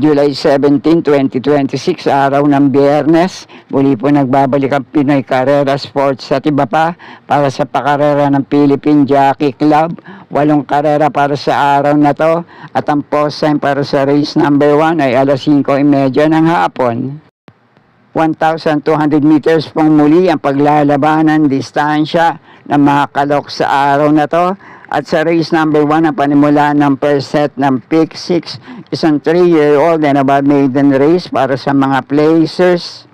July 17, 2026, araw ng Biyernes. Muli po nagbabalik ang Pinoy Carrera Sports at iba pa para sa pakarera ng Philippine Jockey Club. 8 karera para sa araw na to at ang post time para sa race number 1 ay alas 5:30 ng hapon. 1,200 meters pong muli ang paglalabanan distansya ng mga kalok sa araw na to. At sa race number 1, ang panimula ng first set ng pick 6, isang 3-year-old and above maiden race para sa mga placers.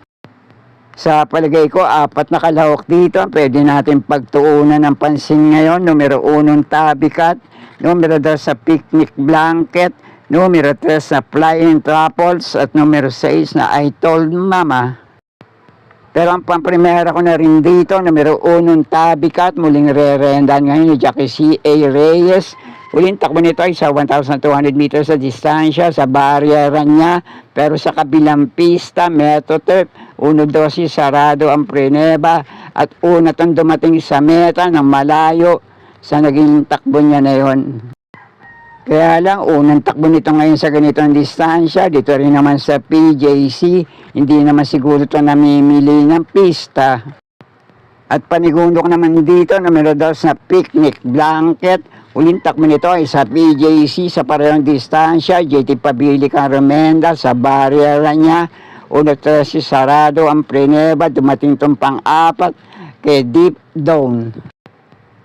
Sa palagay ko, 4 na kalahok dito. Pwede natin pagtuunan ng pansin ngayon. Numero 1, Tabicat. Numero 2 sa Picnic Blanket. Numero 3 sa Flying Truffles. At numero 6 na I Told Mama. Pero ang pamprimera ko na rin dito, numero 1, Tabicat, muling re-rendan ngayon ni Jackie C.A. Reyes. Muling takbo nito ay sa 1,200 meters sa distansya, sa baryeran niya. Pero sa kabilang pista, Metoturf, 1-12 sarado ang Preneba. At una itong dumating sa meta ng malayo sa naging takbo niya na yon. Kaya lang, unang takbo nito ngayon sa ganitong distansya, dito rin naman sa PJC, hindi naman siguro ito namimili ng pista. At panigundok naman dito, numero 2 na Picnic Blanket, uling takbo nito ay sa PJC sa parehong distansya, JT Pabilican Romenda sa barriera niya, 1-13 sarado ang Preneba, dumating itong pang-4 kay Deep Down.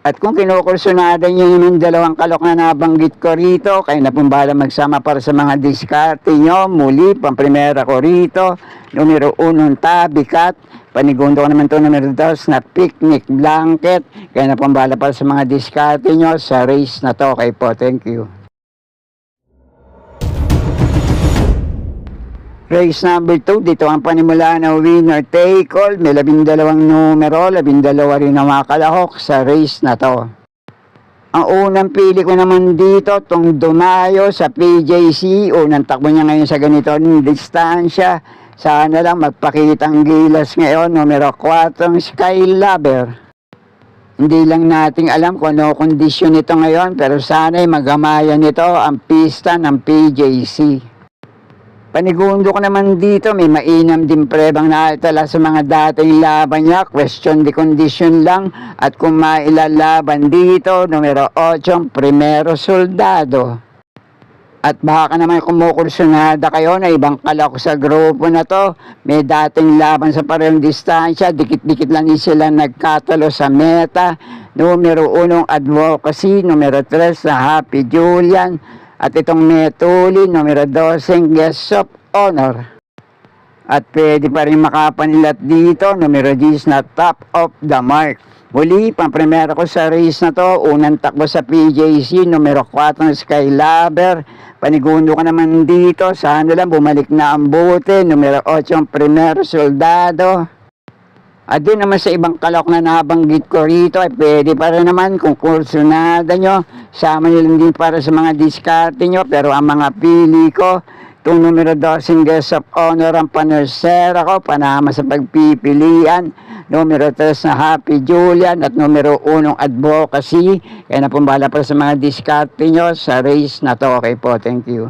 At kung kinukursunada nyo yung 2 kalok na nabanggit ko rito, kayo na pumbala magsama para sa mga diskarte nyo. Muli, pamprimera ko rito, numero 1, Tabicat. Panigundo ko naman ito, numero 2 na Picnic Blanket. Kayo na pumbala para sa mga diskarte nyo sa race na to. Okay po, thank you. Race number 2, dito ang panimula na winner take all. May 12 numero, 12 rin ang mga kalahok sa race na to. Ang unang pili ko naman dito, itong Dumayo sa PJC. Unang takbo niya ngayon sa ganito ng distansya. Sana lang magpakitang gilas ngayon, numero 4, Sky Lover. Hindi lang nating alam kung ano kondisyon nito ngayon, pero sana'y magamayan nito ang pista ng PJC. Panigundo ko naman dito, may mainam din prebang naitala sa mga dating laban niya. Question the condition lang. At kung mailalaban dito, numero 8, Primero Soldado. At baka naman kumukursunada kayo na ibang kalak sa grupo na to. May dating laban sa parehong distansya. Dikit-dikit lang sila nagkatalo sa meta. Numero 1, Advocacy. Numero 3 sa Happy Julian. At itong Metuli, numero 12, Guest of Honor. At pwede pa rin makapanilat dito, numero 10 na Top of the Mark. Muli, pamprimera ko sa race na to, unang takbo sa PJC, numero 4, Sky Lover. Panigundo ka naman dito, sana lang bumalik na ang bote, numero 8, Primero Soldado. At din naman sa ibang kalok na nabanggit ko rito, ay pwede pa rin naman kung kursunada nyo. Sama nyo lang din para sa mga diskarte nyo. Pero ang mga pili ko, itong numero 12, Guest of Honor, ang panersera ko, panama sa pagpipilian. Numero 3 na Happy Julian at numero 1, Advocacy. Kaya na pumbala para sa mga diskarte nyo sa race na to. Okay po, thank you.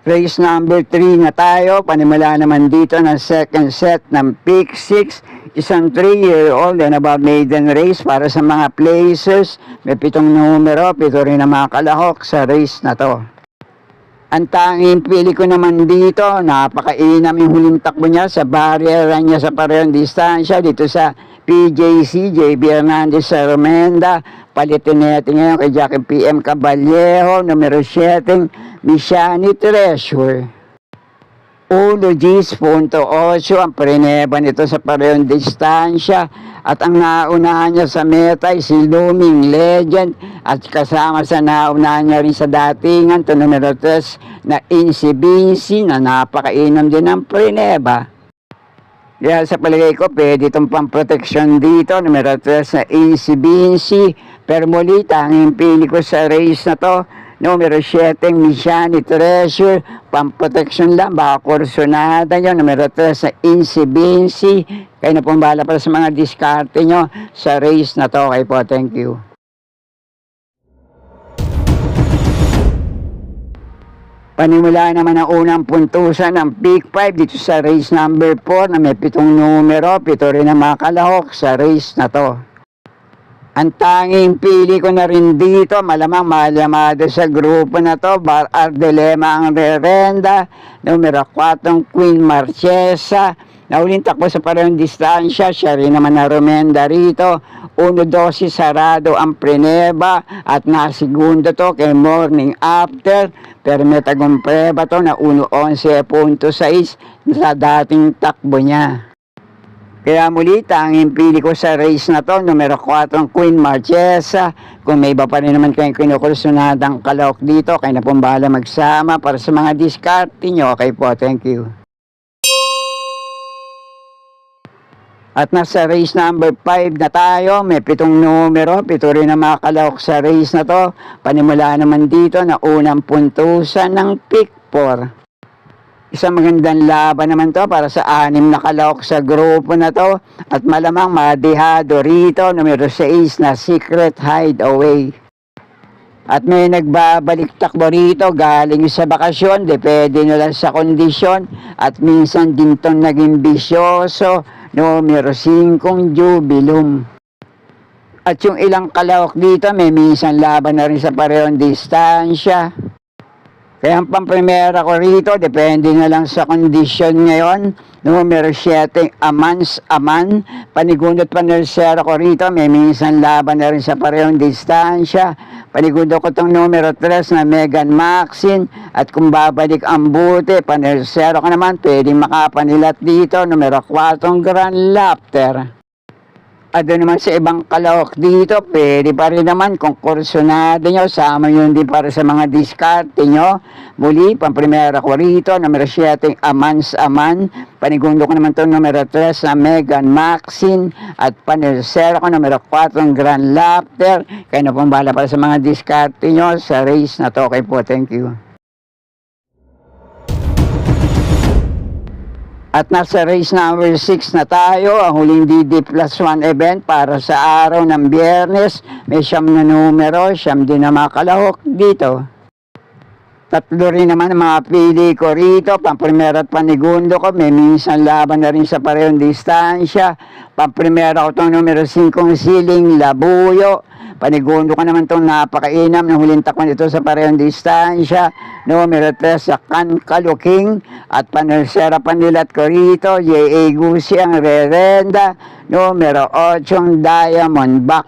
Race number 3 na tayo. Panimula naman dito ng second set ng pick 6. Isang 3-year-old and above maiden race para sa mga placers. May 7 numero, 7 rin ang mga kalahok sa race na to. Ang tanging pili ko naman dito, napakainam yung huling takbo niya sa barrier niya sa parehong distansya dito sa PJC, JB Hernandez sa Romenda. Palitin natin ngayon kay Jackie PM Caballejo, numero 7, Mishani Treasure. 1-10.8 ang Preneba nito sa parehong distansya. At ang naunahan niya sa meta ay si Looming Legend. At kasama sa naunahan niya rin sa datingan, ito numero 3 na Incy Bincy na napakainam din ng Preneba. Kaya sa palagay ko, pwede itong pang-protection dito. Numero 3 na Incy Bincy. Pero muli, tanging pili ko sa race na to. Numero 7, Mishani Treasure. Pang-protection lang, baka kursunada nyo. Numero 3 na Incy Bincy. Kayo na pong bahala para sa mga diskarte nyo sa race na to. Okay po, thank you. Panimula naman ang unang puntusan ng Pick 5 dito sa race number 4 na may 7 numero, 7 rin ang mga kalahok sa race na to. Ang tanging pili ko na rin dito, malamang malamado sa grupo na to, Bar Ardelema ang Rerenda, numero 4 Queen Marchesa, nauling takbo sa parehong distansya, siya rin naman na Romenda rito, 1-12 sarado ang Preneba, at nasigundo to kay Morning After, pero may tagumpre ba to na 1-11.6 sa dating takbo niya. Kaya muli, tanging pili ko sa race na to, numero 4 Queen Marchesa. Kung may iba pa rin naman kayong kinukursunadang kalahok dito, kayo na pong bahala magsama para sa mga diskarte nyo. Okay po, thank you. At nasa race number 5 na tayo, may 7 numero, 7 rin ang mga kalahok sa race na to. Panimula naman dito na unang puntusan ng Pick 4. Isang magandang laban naman to para sa 6 na kalahok sa grupo na to. At malamang madihado rito, numero 6 na Secret Hideaway. At may nagbabalik takbo rito galing sa bakasyon, depende na lang sa kondisyon. At minsan din itong naging bisyoso, numero 5 Jubilum. At yung ilang kalahok dito, may minsan laban na rin sa parehong distansya. Kaya ang pamprimera ko rito, depende na lang sa kondisyon ngayon. Numero 7, Amans Aman. Panigundot panersera ko rito, may minsan laban na rin sa parehong distansya. Panigundo ko itong numero 3 na Megan Maxine. At kung babalik ang buti, panersera ko naman, pwedeng makapanilat dito. Numero 4, Grand Laughter. At doon naman sa ibang kalahok dito, pwede pa rin naman kung kursunado nyo, sama yun din para sa mga diskarte nyo. Muli, pamprimera ko rito, numero 7, Amans Aman. Panigundo ko naman ito, numero 3 na Megan Maxine. At panersera ko, numero 4, Grand Laughter. Kaya na pong bahala para sa mga diskarte nyo sa race na to. Okay po, thank you. At nasa race number 6 na tayo, ang huling DD+1 event para sa araw ng Biyernes. May 9 na numero, 9 din na mga kalahok dito. 3 rin naman ang mga pili ko rito, pamprimera at panigundo ko, may minsan laban na rin sa parehong distansya. Pamprimera ko itong numero 5 Siling Labuyo. Panigundo ko naman itong napakainam ng huling takpan ito sa parehong distansya. Numero 3 sa Kaluking. At panersera panilat ko rito, J.A. Gusi ang Rerenda. Numero 8 Diamond Back.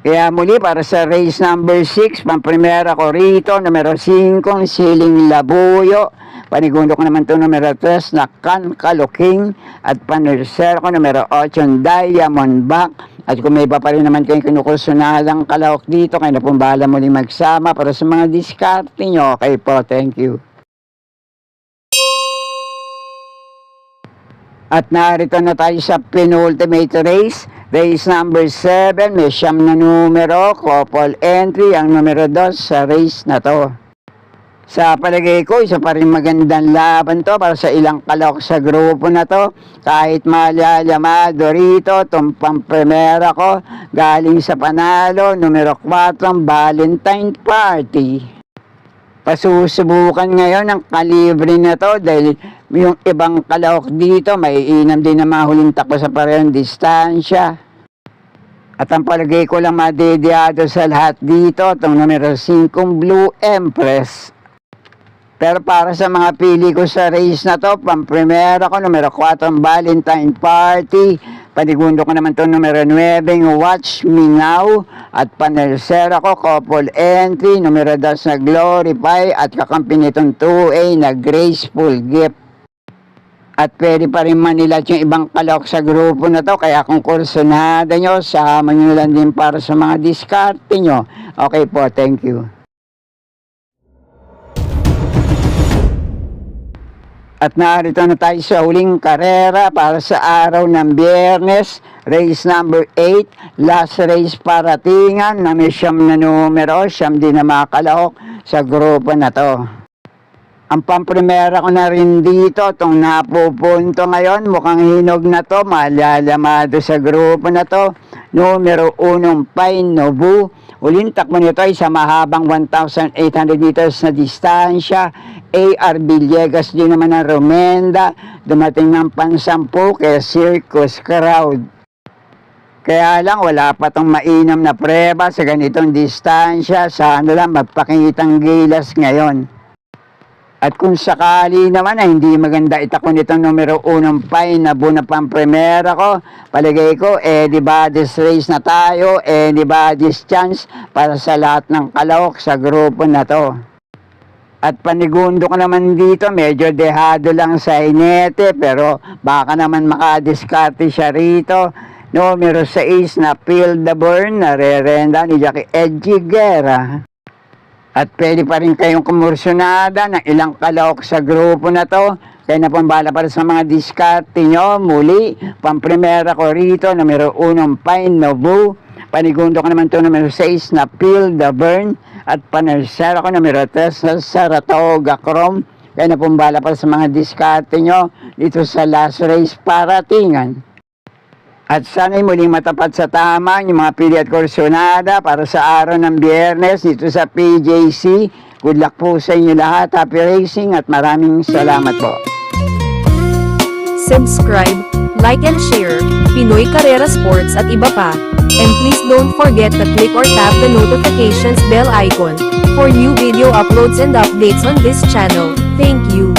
Kaya muli para sa race number 6, pamprimera ko rito, numero 5 Siling Labuyo. Panigundo ko naman ito numero 3 na Kaluking. At panersera ko numero 8 Diamond Back. At kung may iba pa rin naman kayong kinukursunalang kalahok dito, kayo na pong bahala muling magsama para sa mga diskarte nyo. Okay po, thank you. At narito na tayo sa penultimate race. Race number 7, may 9 na numero, couple entry, ang numero 2 sa race na to. Sa palagay ko, isa pa rin magandang laban to para sa ilang kalahok sa grupo na to. Kahit malalamado rito, itong pamprimera ko, galing sa panalo, numero 4, Valentine Party. Pasusubukan ngayon ang kalibre na to dahil yung ibang kalahok dito, may inam din na mga huling takbo sa parehong distansya. At ang palagay ko lang madediyado sa lahat dito, itong numero 5, Blue Empress. Pero para sa mga pili ko sa race na to, pamprimera ko, numero 4, Valentine Party. Panigundo ko naman ito, numero 9, Watch Me Now. At panersera ko, couple entry, numero 2 na Glorify. At kakampi nitong 2A na Graceful Gift. At pwede pa rin manilat yung ibang kalahok sa grupo na to. Kaya kung kursunada nyo, sama nyo lang din para sa mga diskarte nyo. Okay po, thank you. At narito na tayo sa huling karera para sa araw ng Biyernes. Race number 8, last race paratingan na may 9 na numero, 9 din na mga kalahok sa grupo na to. Ang pamprimera ko na rin dito, itong napupunto ngayon, mukhang hinog na to, malalamado sa grupo na to. Numero 1, Pine Nobu. Huling takbo nito ay sa mahabang 1,800 meters na distansya. AR Villegas din naman ng Romenda, dumating ng pansampu kaya circus crowd. Kaya lang wala pa tong mainam na preba sa ganitong distansya, sana lang magpakitang gilas ngayon. At kung sakali naman na hindi maganda itako nitong numero 1 pine na buna pang primera ko, palagay ko, anybody's race na tayo, anybody's chance para sa lahat ng kalawok sa grupo na to. At panigundo ko naman dito, medyo dehado lang sa inete, pero baka naman makadiskarte siya rito. Numero 6 na Feel the Burn na rerenda ni Jackie Edgy Guerra. At pwede pa rin kayong kumursyonada ng ilang kalawok sa grupo na to. Kaya napambala para sa mga diskarte nyo. Muli, pamprimera ko rito, numero 1 Pine Nobu. Panigundo ko naman to numero 6 na Feel the Burn. At panersera ko numero 3 na Saratoga Chrome. Kaya napambala para sa mga diskarte nyo dito sa last race paratingan. At sana'y muling matapat sa tama yung mga pili at kursyonada para sa araw ng Biyernes dito sa PJC. Good luck po sa inyo lahat. Happy racing at maraming salamat po. Subscribe, like and share, Pinoy Carrera Sports at iba pa. And please don't forget to click or tap the notifications bell icon for new video uploads and updates on this channel. Thank you.